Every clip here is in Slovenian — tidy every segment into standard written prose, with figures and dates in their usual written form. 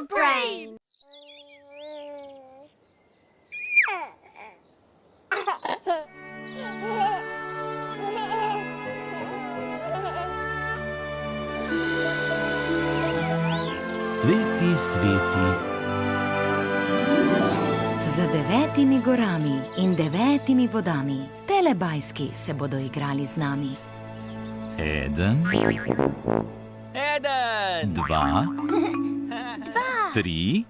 brain. Sveti, sveti. Za 9 gorami in 9 vodami telebajski se bodo igrali z nami. 1, 2, 3,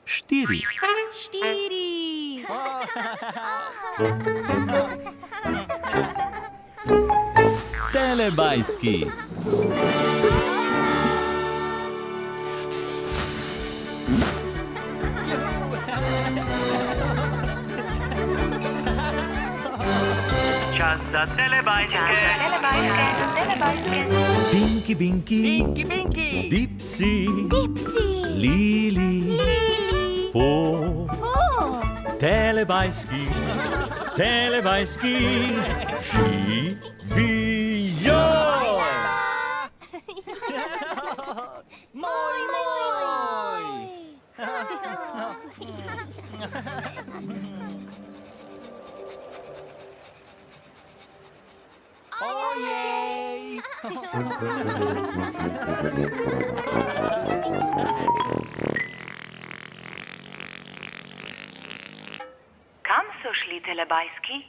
4. 4. Telebajski. Čas za telebajske. Pinky, Binky, Dipsy, Lili, Po. Telebajski, telebajski, živijo! Kam so šli telebajski?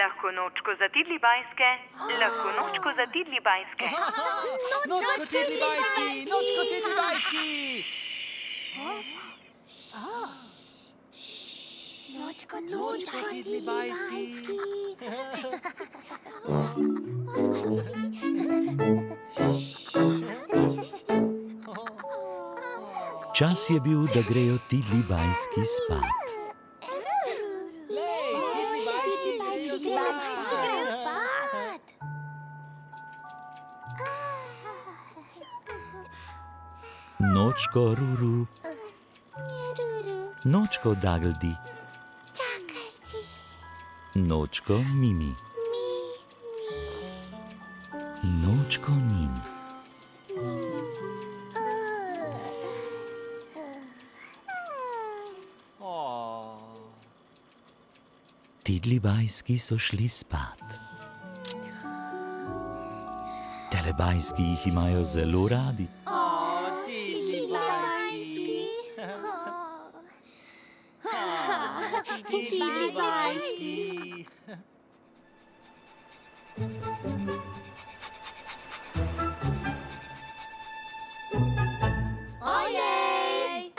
Lahko nočko za tidli bajske, lahko nočko za tidli bajske. Nočko tidli bajski. Nočko tidli bajski. Čas je bil, da grejo tidli bajski spat. Nočko ruru, nočko dagldi, nočko mimi, nočko nin. Tidli bajski so šli spat. Telebajski jih imajo zelo radi. Tidli bajski. Ojej!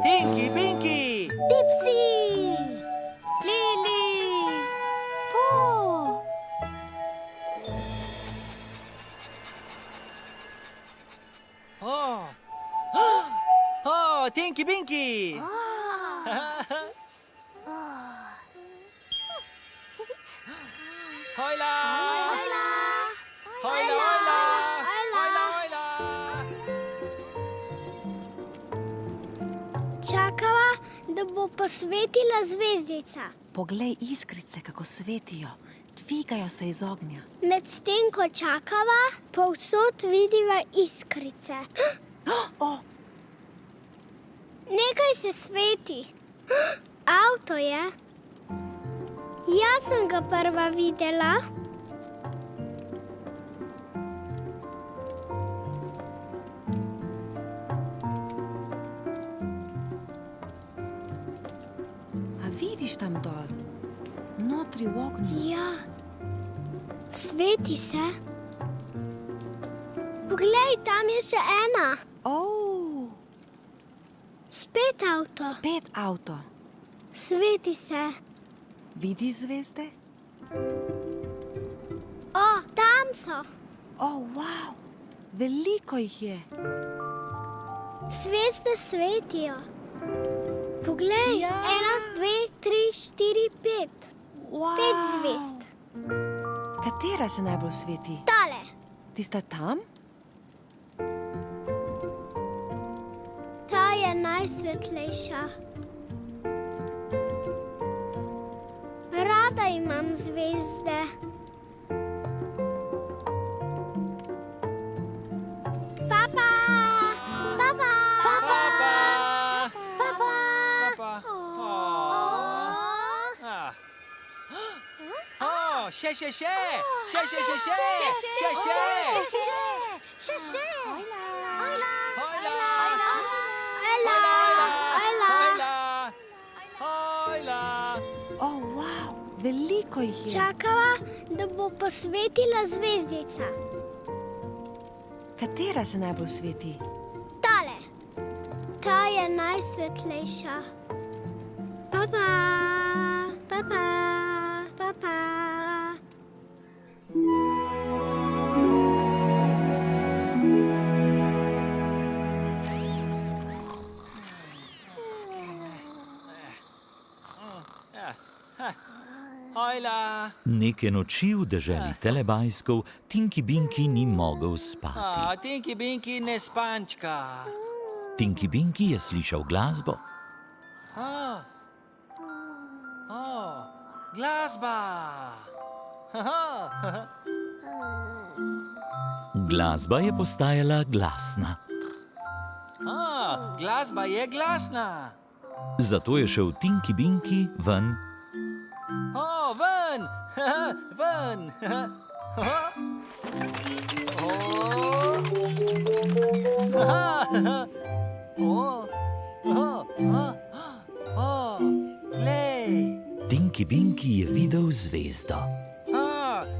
Tinky, Binky. Dipsy! Lili! Po! Tinky, Binky. Hojla! Čakava, da bo posvetila zvezdica. Poglej iskrice, kako svetijo. Dvigajo se iz ognja. Medtem ko čakava, povsod vidiva iskrice. Nekaj se sveti. Avto je. Jaz sem ga prva videla. A vidiš tam dol? Notri v ognju. Ja, sveti se. Poglej, tam je še ena. Oh, Spet avto. spet avto. Sveti se. Vidiš zvezde? O, tam so. Oh, wow, veliko jih je. Zvezde svetijo. Poglej, Ja. 1, 2, 3, 4, 5. Wow. 5 zvezd. Katera se najbolj sveti? Tale. Tista tam? Ta je najsvetlejša. Rada imam zvezde. Papa! Papa! Papa! Papa! Papa. Še. Oh, wow, veliko jih je. Čakava, da bo posvetila zvezdica. Katera se najbolj sveti? Tale. Ta je najsvetlejša. Papa, papa, papa. Hojla. Neke noči v deželi Telebajskov Tinky Binky ni mogel spati. Tinky Binky ne spančka. Tinky Binky je slišal glasbo, Glasba. glasba je postajala glasna. Glasba je glasna. Zato je šel Tinky Binky ven. Ven. Ven. Glej. Tinky Binky je videl zvezdo.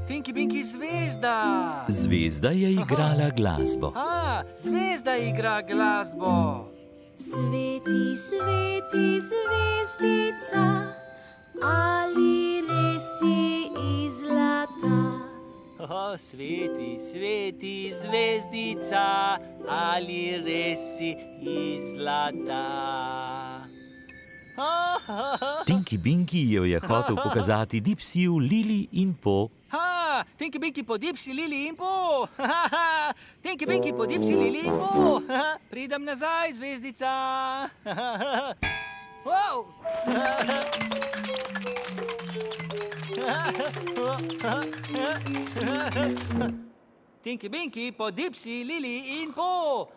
Tinky Binky zvezda. Zvezda je igrala glasbo. Zvezda igra glasbo. Sveti, sveti, zvezdica, ali res si iz zlata? Sveti, sveti zvezdica, ali res si iz zlata? Tinky Binky jo je hotel pokazati Dipsiju, Lili in Po. Tinky Binky po Dipsi, Lili in Po. Tinky Binky po Dipsi, Lili in Po. Pridem nazaj, zvezdica. Wow. Tinky Binky po Dipsi, Lili in Po.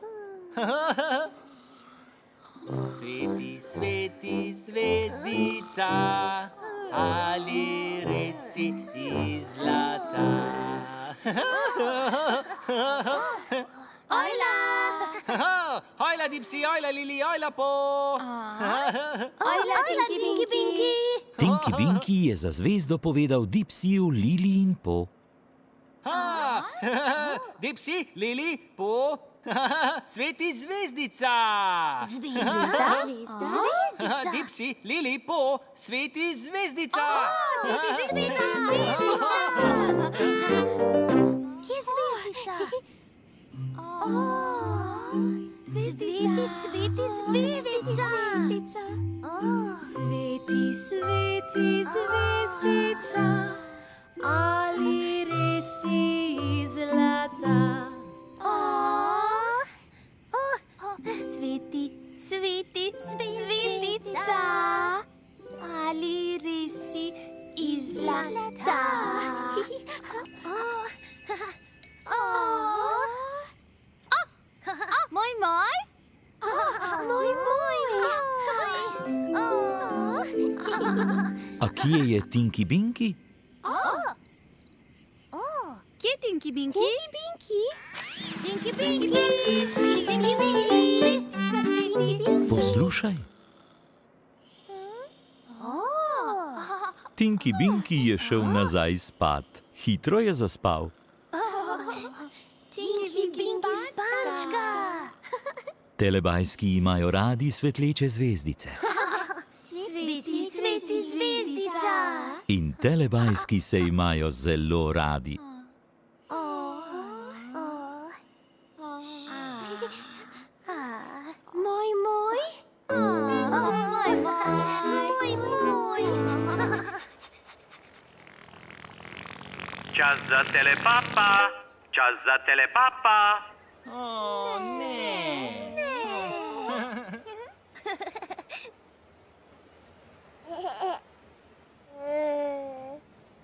Sveti, sveti zvezdica, ali res si iz zlata? Ojla! Hojla, Dipsi, hojla, Lili, hojla, Po. Ojla, Tinky Binky! Tinky Binky je za zvezdo povedal Dipsiju, Lili in Po. Dipsi, Lili, Po. Sveti zvezdica. Zvezdica? Dipsi, Lili, Po. Sveti zvezdica. Zvezdica! Kje je zvezdica? Sveti, sveti, zvezdica! Sveti, sveti, zvezdica, ali res si iz zlata? Sveti, sveti, zvezdica, ali res si iz zlata? Moj, moj? A kje je Tinky Binky? Kje je Tinky Binky? Tinky Binky! Tinky Binky! Zvezdica sveti! Poslušaj. Tinky Binky je šel nazaj spat. Hitro je zaspal. Tinky Binky spančka. Telebajski imajo radi svetleče zvezdice. Sveti, sveti zvezdica. In telebajski se imajo zelo radi. Moj, moj. Moj, moj. Moj, moj. Čas za telepapa, čas za telepapa. O, ne.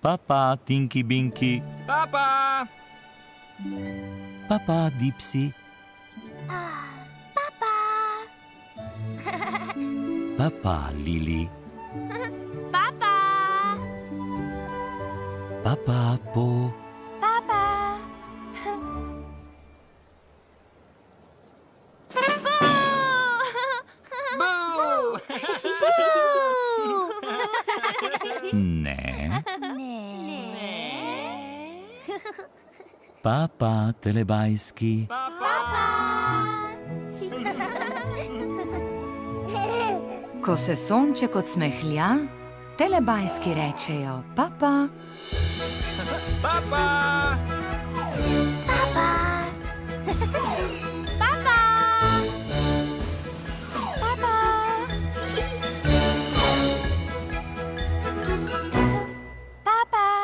Papa, Tinky Binky. Papa! Papa, Dipsy. Papa. Papa, Lili. Papa. Papa, Po. Papa. Boo! Ne. Ne. Papa, telebajski. Ko se sonček odsmehlja, telebajski rečejo papa. Papa! Papa. Papa. Papa. Papa.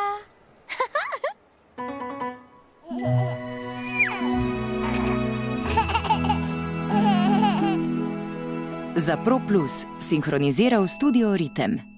Za Pro Plus sinhroniziral studio Ritem.